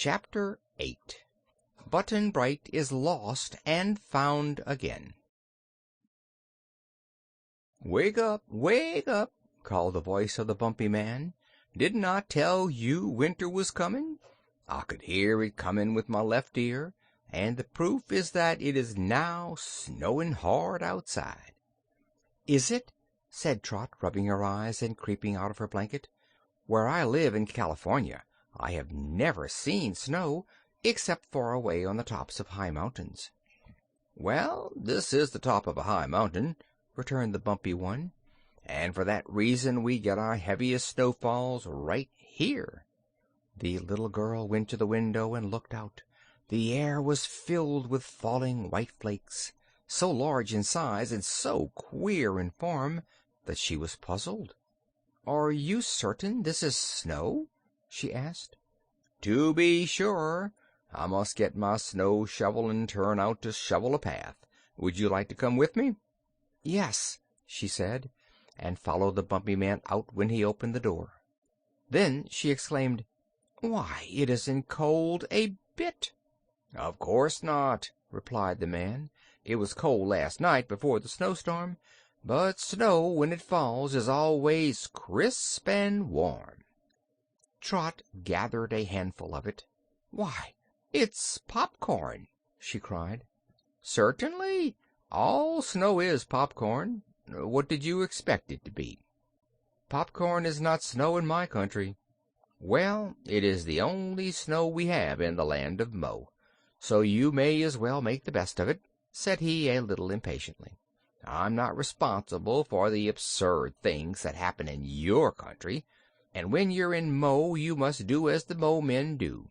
Chapter 8 Button-Bright is Lost and Found Again. "Wake up! Wake up!" called the voice of the Bumpy Man. "Didn't I tell you winter was coming? I could hear it coming with my left ear, and the proof is that it is now snowing hard outside." "Is it?" said Trot, rubbing her eyes and creeping out of her blanket. "Where I live in California I have never seen snow, except far away on the tops of high mountains." "Well, this is the top of a high mountain," returned the Bumpy One, "and for that reason we get our heaviest snowfalls right here." The little girl went to the window and looked out. The air was filled with falling white flakes, so large in size and so queer in form that she was puzzled. "Are you certain this is snow?" she asked. "To be sure. I must get my snow shovel and turn out to shovel a path. Would you like to come with me?" "Yes," she said, and followed the Bumpy Man out when he opened the door. Then she exclaimed, "Why, it isn't cold a bit!" "Of course not," replied the man. "It was cold last night before the snowstorm, but snow, when it falls, is always crisp and warm." Trot gathered a handful of it. "Why, it's popcorn!" she cried. "Certainly. All snow is popcorn. What did you expect it to be?" "Popcorn is not snow in my country." "Well, it is the only snow we have in the land of Mo, so you may as well make the best of it," said he, a little impatiently. "I'm not responsible for the absurd things that happen in your country, and when you're in Mo you must do as the Mo men do.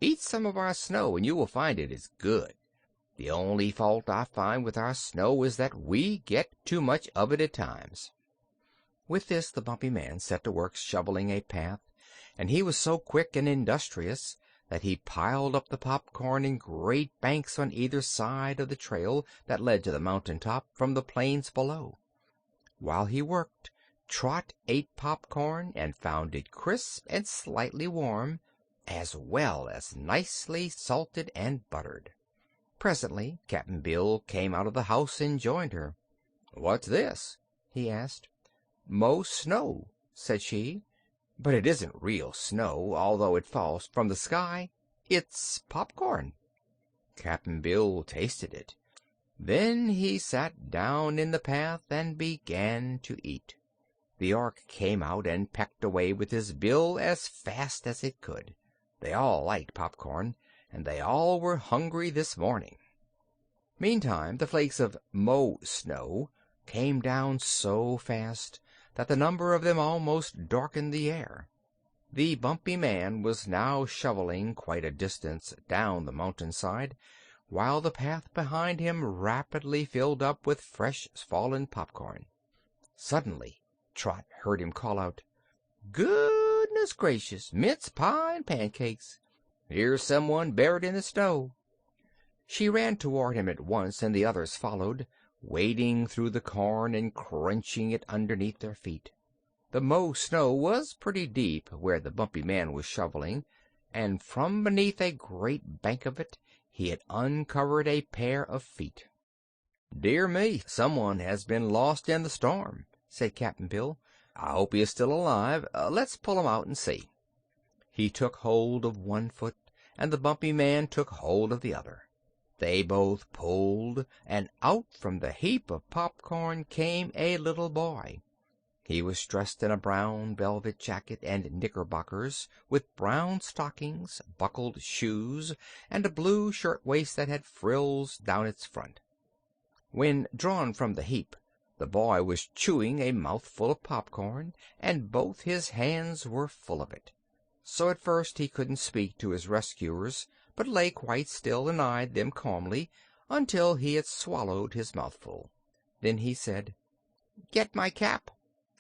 Eat some of our snow and you will find it is good. The only fault I find with our snow is that we get too much of it at times." With this the Bumpy Man set to work shoveling a path, and he was so quick and industrious that he piled up the popcorn in great banks on either side of the trail that led to the mountain top from the plains below. While he worked, Trot ate popcorn and found it crisp and slightly warm, as well as nicely salted and buttered. Presently Cap'n Bill came out of the house and joined her. "What's this?" he asked. "Mo snow," said she. "But it isn't real snow, although it falls from the sky. It's popcorn." Cap'n Bill tasted it. Then he sat down in the path and began to eat. The Ork came out and pecked away with his bill as fast as it could. They all liked popcorn, and they all were hungry this morning. Meantime the flakes of Mo snow came down so fast that the number of them almost darkened the air. The Bumpy Man was now shoveling quite a distance down the mountainside, while the path behind him rapidly filled up with fresh fallen popcorn. Suddenly Trot heard him call out, "Goodness gracious, mince pie and pancakes! Here's someone buried in the snow." She ran toward him at once, and the others followed, wading through the corn and crunching it underneath their feet. The Mo snow was pretty deep where the Bumpy Man was shoveling, and from beneath a great bank of it he had uncovered a pair of feet. "Dear me, someone has been lost in the storm," said Cap'n Bill. "I hope he is still alive. Let's pull him out and see." He took hold of one foot, and the Bumpy Man took hold of the other. They both pulled, and out from the heap of popcorn came a little boy. He was dressed in a brown velvet jacket and knickerbockers, with brown stockings, buckled shoes, and a blue shirt-waist that had frills down its front. When drawn from the heap, the boy was chewing a mouthful of popcorn, and both his hands were full of it. So at first he couldn't speak to his rescuers, but lay quite still and eyed them calmly until he had swallowed his mouthful. Then he said, "Get my cap,"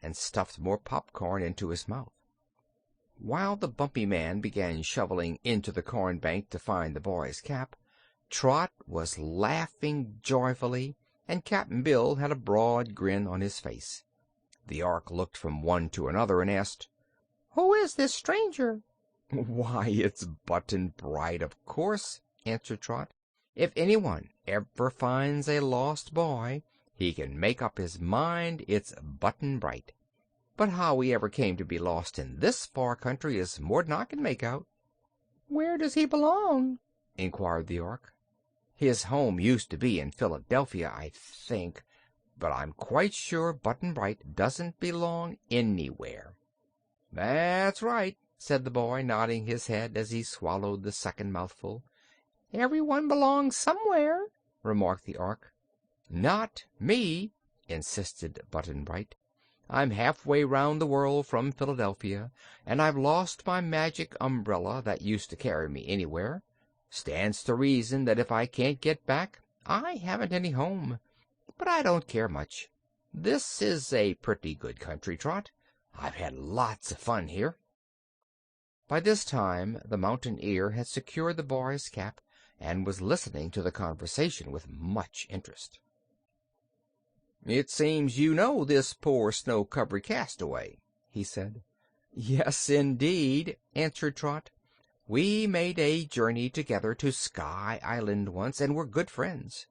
and stuffed more popcorn into his mouth. While the Bumpy Man began shoveling into the corn bank to find the boy's cap, Trot was laughing joyfully, and Cap'n Bill had a broad grin on his face. The Ork looked from one to another and asked, "Who is this stranger?" "Why, it's Button-Bright, of course," answered Trot. "If anyone ever finds a lost boy, he can make up his mind it's Button-Bright. But how he ever came to be lost in this far country is more'n I can make out." "Where does he belong?" inquired the Ork. "His home used to be in Philadelphia, I think, but I'm quite sure Button-Bright doesn't belong anywhere." "That's right," said the boy, nodding his head as he swallowed the second mouthful. "Everyone belongs somewhere," remarked the Ork. "Not me," insisted Button-Bright. "I'm halfway round the world from Philadelphia, and I've lost my magic umbrella that used to carry me anywhere. Stands to reason that if I can't get back I haven't any home. But I don't care much. This is a pretty good country, Trot. I've had lots of fun here." By this time the Mountain Ear had secured the boy's cap and was listening to the conversation with much interest. "It seems you know this poor snow-covered castaway," he said. "Yes, indeed," answered Trot. "We made a journey together to Sky Island once, and we're good friends."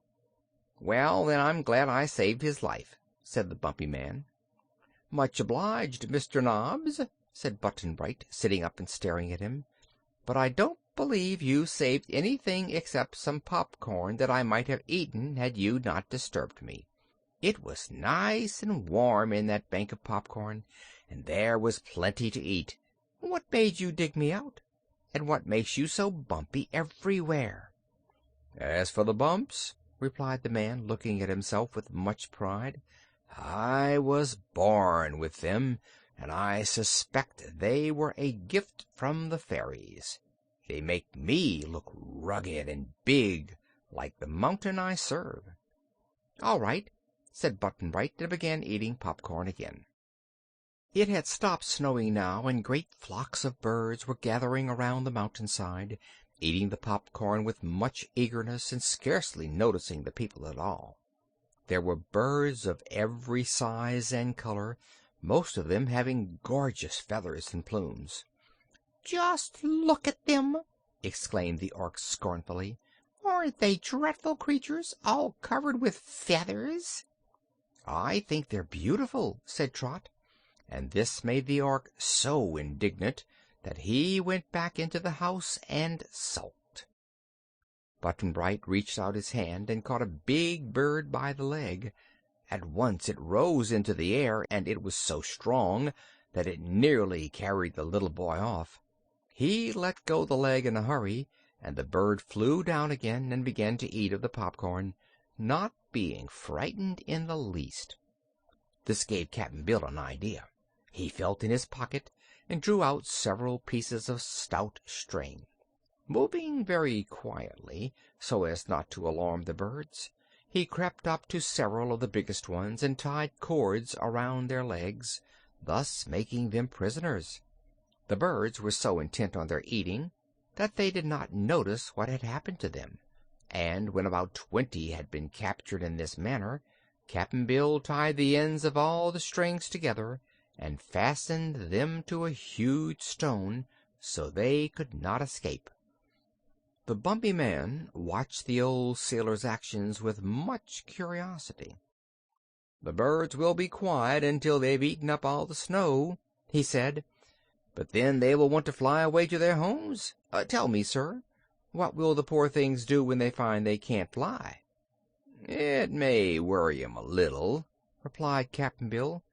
"Well, then I'm glad I saved his life," said the Bumpy Man. "Much obliged, Mr. Nobbs," said Button-Bright, sitting up and staring at him. "But I don't believe you saved anything except some popcorn that I might have eaten had you not disturbed me. It was nice and warm in that bank of popcorn, and there was plenty to eat. What made you dig me out? And what makes you so bumpy everywhere?" "As for the bumps," replied the man, looking at himself with much pride, "I was born with them, and I suspect they were a gift from the fairies. They make me look rugged and big, like the mountain I serve." "All right," said Button-Bright, and began eating popcorn again. It had stopped snowing now, and great flocks of birds were gathering around the mountainside, eating the popcorn with much eagerness and scarcely noticing the people at all. There were birds of every size and color, most of them having gorgeous feathers and plumes. "Just look at them!" exclaimed the Ork scornfully. "Aren't they dreadful creatures, all covered with feathers?" "I think they're beautiful," said Trot, and this made the Ork so indignant that he went back into the house and sulked. Button-Bright reached out his hand and caught a big bird by the leg. At once it rose into the air, and it was so strong that it nearly carried the little boy off. He let go the leg in a hurry, and the bird flew down again and began to eat of the popcorn, not being frightened in the least. This gave Cap'n Bill an idea. He felt in his pocket and drew out several pieces of stout string. Moving very quietly, so as not to alarm the birds, he crept up to several of the biggest ones and tied cords around their legs, thus making them prisoners. The birds were so intent on their eating that they did not notice what had happened to them, and when about 20 had been captured in this manner, Cap'n Bill tied the ends of all the strings together and fastened them to a huge stone so they could not escape. The Bumpy Man watched the old sailor's actions with much curiosity. "The birds will be quiet until they've eaten up all the snow," he said, "but then they will want to fly away to their homes. Tell me, sir, what will the poor things do when they find they can't fly?" "It may worry 'em a little," replied Cap'n Bill,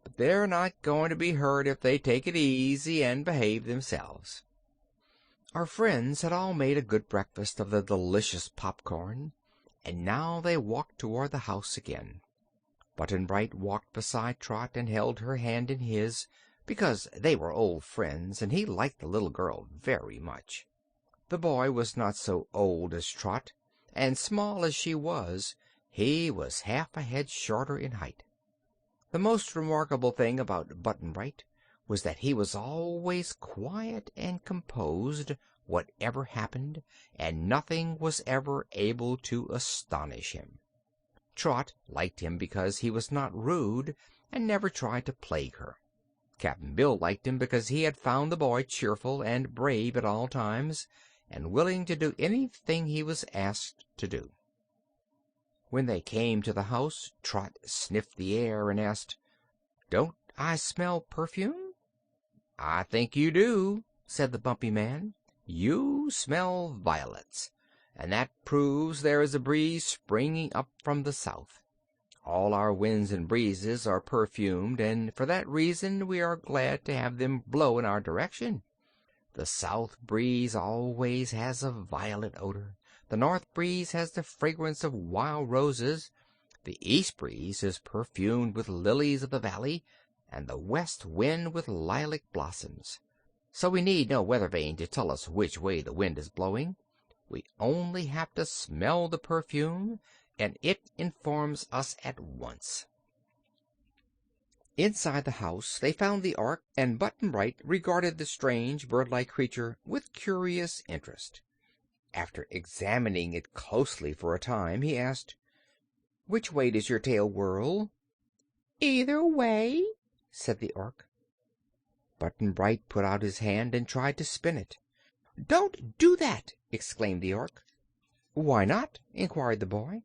"but they're not going to be hurt if they take it easy and behave themselves." Our friends had all made a good breakfast of the delicious popcorn, and now they walked toward the house again. Button-Bright walked beside Trot and held her hand in his, because they were old friends and he liked the little girl very much. The boy was not so old as Trot, and small as she was, he was half a head shorter in height. The most remarkable thing about Button-Bright was that he was always quiet and composed, whatever happened, and nothing was ever able to astonish him. Trot liked him because he was not rude and never tried to plague her. Cap'n Bill liked him because he had found the boy cheerful and brave at all times, and willing to do anything he was asked to do. When they came to the house, Trot sniffed the air and asked, "Don't I smell perfume?" "I think you do," said the Bumpy Man. "You smell violets, and that proves there is a breeze springing up from the south. All our winds and breezes are perfumed, and for that reason we are glad to have them blow in our direction. The south breeze always has a violet odor, the north breeze has the fragrance of wild roses, the east breeze is perfumed with lilies of the valley, and the west wind with lilac blossoms. So we need no weather vane to tell us which way the wind is blowing. We only have to smell the perfume, and it informs us at once." Inside the house they found the Ark, and Button-Bright regarded the strange bird-like creature with curious interest. After examining it closely for a time, he asked, "Which way does your tail whirl?" "Either way," said the Ark. Button-Bright put out his hand and tried to spin it. "Don't do that!" exclaimed the Ark. "Why not?" inquired the boy.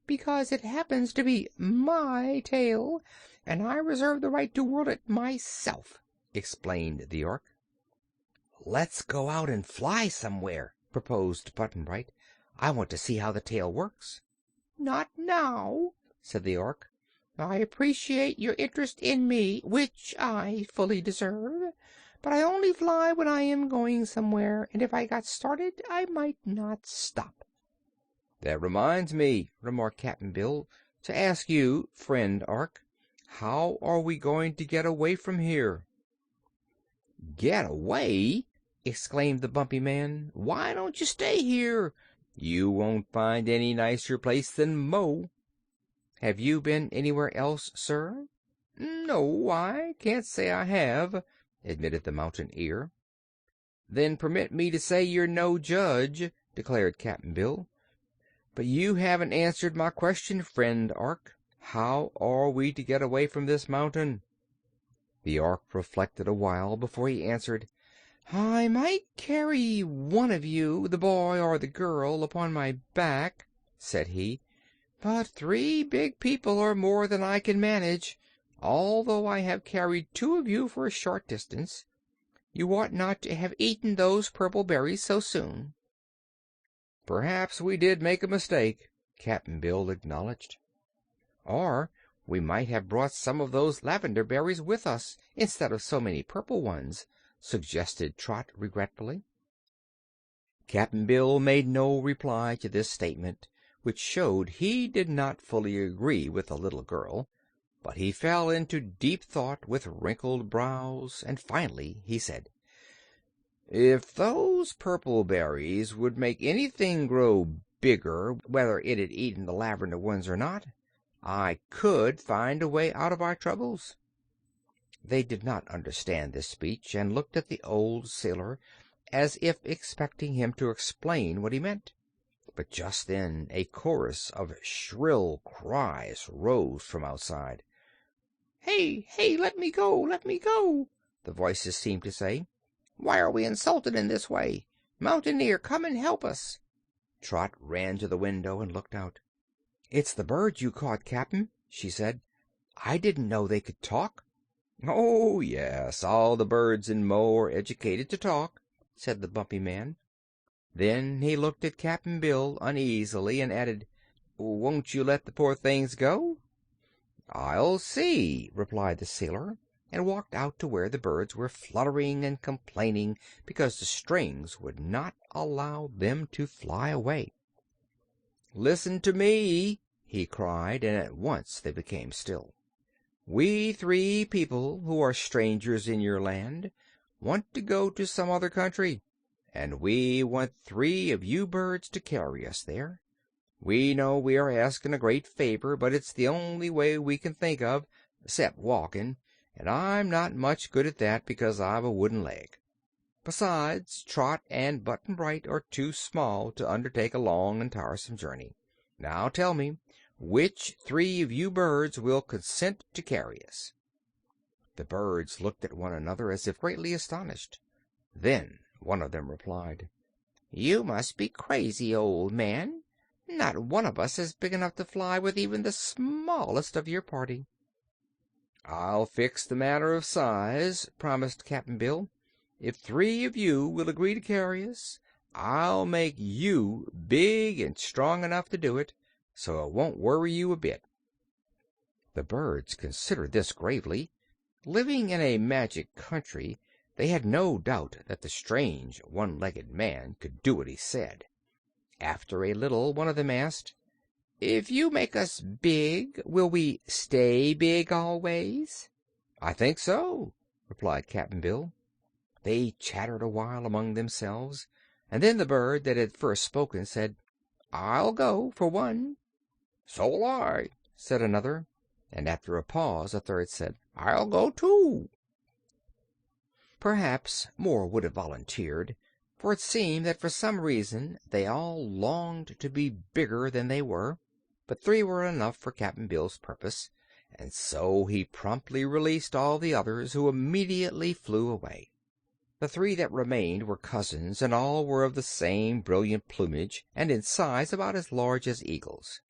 "Because it happens to be my tail, and I reserve the right to whirl it myself," explained the Ark. "Let's go out and fly somewhere," proposed Button-Bright. "I want to see how the tail works." "Not now," said the Ark. "I appreciate your interest in me, which I fully deserve, but I only fly when I am going somewhere, and if I got started I might not stop." "That reminds me," remarked Cap'n Bill, "to ask you, friend Ark, how are we going to get away from here?" "Get away!" exclaimed the Bumpy Man. "Why don't you stay here? You won't find any nicer place than Mo." "Have you been anywhere else, sir?" "No, I can't say I have," admitted the Mountain Ear. "Then permit me to say you're no judge," declared Cap'n Bill. "But you haven't answered my question, friend Ark. How are we to get away from this mountain?" The Ark reflected a while before he answered. "I might carry one of you, the boy or the girl, upon my back," said he, "but 3 big people are more than I can manage, although I have carried 2 of you for a short distance. You ought not to have eaten those purple berries so soon." "Perhaps we did make a mistake," Cap'n Bill acknowledged. "Or we might have brought some of those lavender berries with us, instead of so many purple ones," suggested Trot regretfully. Cap'n Bill made no reply to this statement, which showed he did not fully agree with the little girl, but he fell into deep thought with wrinkled brows, and finally he said, "If those purple berries would make anything grow bigger, whether it had eaten the lavender ones or not, I could find a way out of our troubles." They did not understand this speech, and looked at the old sailor as if expecting him to explain what he meant. But just then a chorus of shrill cries rose from outside. "Hey, hey, let me go, let me go!" the voices seemed to say. "Why are we insulted in this way? Mountaineer, come and help us!" Trot ran to the window and looked out. "It's the birds you caught, Cap'n," she said. "I didn't know they could talk." "Oh, yes, all the birds in Mo are educated to talk," said the Bumpy Man. Then he looked at Cap'n Bill uneasily and added, "Won't you let the poor things go?" "I'll see," replied the sailor, and walked out to where the birds were fluttering and complaining because the strings would not allow them to fly away. "Listen to me!" he cried, and at once they became still. "We 3 people, who are strangers in your land, want to go to some other country, and we want 3 of you birds to carry us there. We know we are asking a great favor, but it's the only way we can think of, 'cept walking, and I'm not much good at that because I've a wooden leg. Besides, Trot and Button-Bright are too small to undertake a long and tiresome journey. Now tell me, which 3 of you birds will consent to carry us?" The birds looked at one another as if greatly astonished. Then one of them replied, "You must be crazy, old man. Not one of us is big enough to fly with even the smallest of your party." "I'll fix the matter of size," promised Cap'n Bill. "If 3 of you will agree to carry us, I'll make you big and strong enough to do it, so it won't worry you a bit." The birds considered this gravely. Living in a magic country, they had no doubt that the strange one-legged man could do what he said. After a little, one of them asked, "If you make us big, will we stay big always?" "I think so," replied Cap'n Bill. They chattered a while among themselves, and then the bird that had first spoken said, "I'll go, for one." "So'll I," said another, and after a pause a third said, "I'll go too." Perhaps more would have volunteered, for it seemed that for some reason they all longed to be bigger than they were, but 3 were enough for Cap'n Bill's purpose, and so he promptly released all the others, who immediately flew away. The 3 that remained were cousins, and all were of the same brilliant plumage and in size about as large as eagles.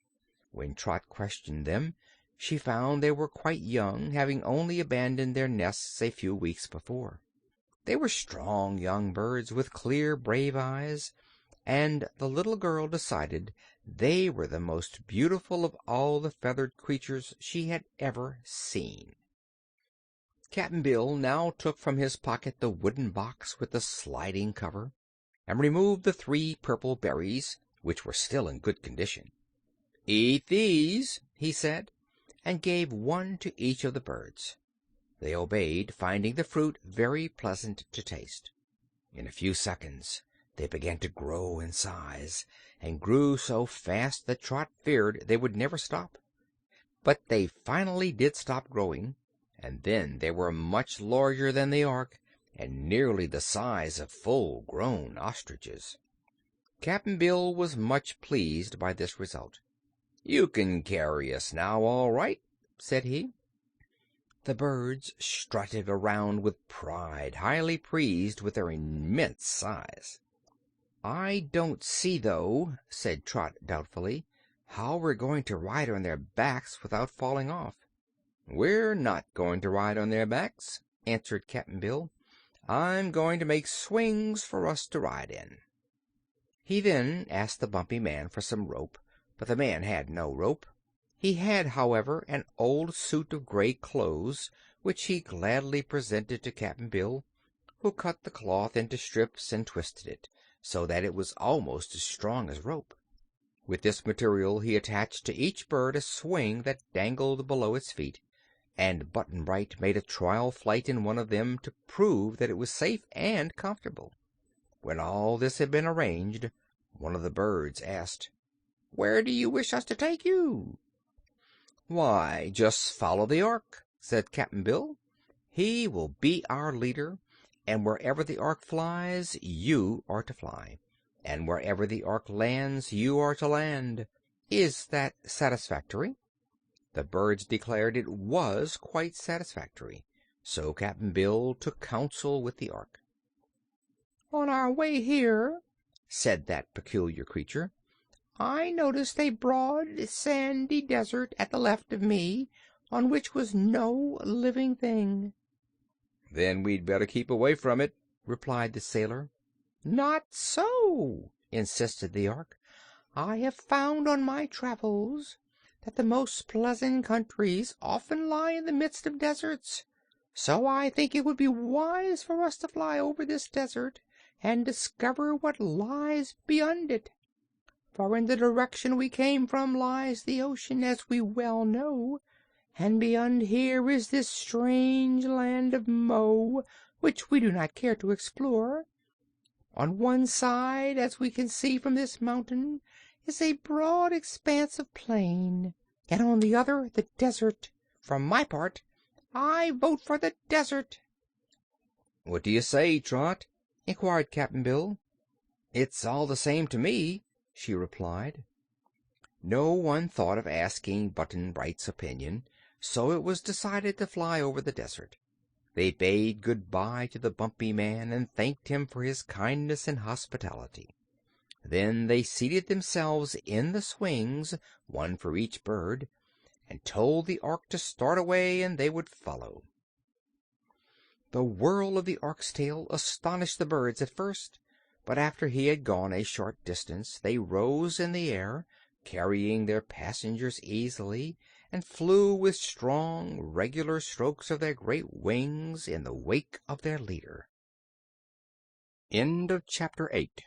When Trot questioned them, she found they were quite young, having only abandoned their nests a few weeks before. They were strong young birds with clear, brave eyes, and the little girl decided they were the most beautiful of all the feathered creatures she had ever seen. Cap'n Bill now took from his pocket the wooden box with the sliding cover, and removed the 3 purple berries, which were still in good condition. "Eat these," he said, and gave one to each of the birds. They obeyed, finding the fruit very pleasant to taste. In a few seconds they began to grow in size, and grew so fast that Trot feared they would never stop. But they finally did stop growing, and then they were much larger than the Ark, and nearly the size of full-grown ostriches. Cap'n Bill was much pleased by this result. "You can carry us now, all right," said he. The birds strutted around with pride, highly pleased with their immense size. "I don't see, though," said Trot doubtfully, "how we're going to ride on their backs without falling off." "We're not going to ride on their backs," answered Cap'n Bill. "I'm going to make swings for us to ride in." He then asked the Bumpy Man for some rope, but the man had no rope. He had, however, an old suit of gray clothes, which he gladly presented to Cap'n Bill, who cut the cloth into strips and twisted it, so that it was almost as strong as rope. With this material he attached to each bird a swing that dangled below its feet, and Button-Bright made a trial flight in one of them to prove that it was safe and comfortable. When all this had been arranged, one of the birds asked, "Where do you wish us to take you?" "Why, just follow the Ark," said Cap'n Bill. "He will be our leader, and wherever the Ark flies, you are to fly, and wherever the Ark lands, you are to land. Is that satisfactory?" The birds declared it was quite satisfactory, so Cap'n Bill took counsel with the Ark. "On our way here," said that peculiar creature, "I noticed a broad, sandy desert at the left of me, on which was no living thing." "Then we'd better keep away from it," replied the sailor. "Not so," insisted the Ark. "I have found on my travels that the most pleasant countries often lie in the midst of deserts. So I think it would be wise for us to fly over this desert and discover what lies beyond it. For in the direction we came from lies the ocean, as we well know, and beyond here is this strange land of Mo, which we do not care to explore. On one side, as we can see from this mountain, is a broad expanse of plain, and on the other the desert. For my part, I vote for the desert." "What do you say, Trot?" inquired Cap'n Bill. "It's all the same to me," she replied. No one thought of asking Button-Bright's opinion, so it was decided to fly over the desert. They bade good-bye to the Bumpy Man and thanked him for his kindness and hospitality. Then they seated themselves in the swings, one for each bird, and told the Ork to start away and they would follow. The whirl of the Ork's tail astonished the birds at first, but after he had gone a short distance they rose in the air, carrying their passengers easily, and flew with strong, regular strokes of their great wings in the wake of their leader. End of chapter 8.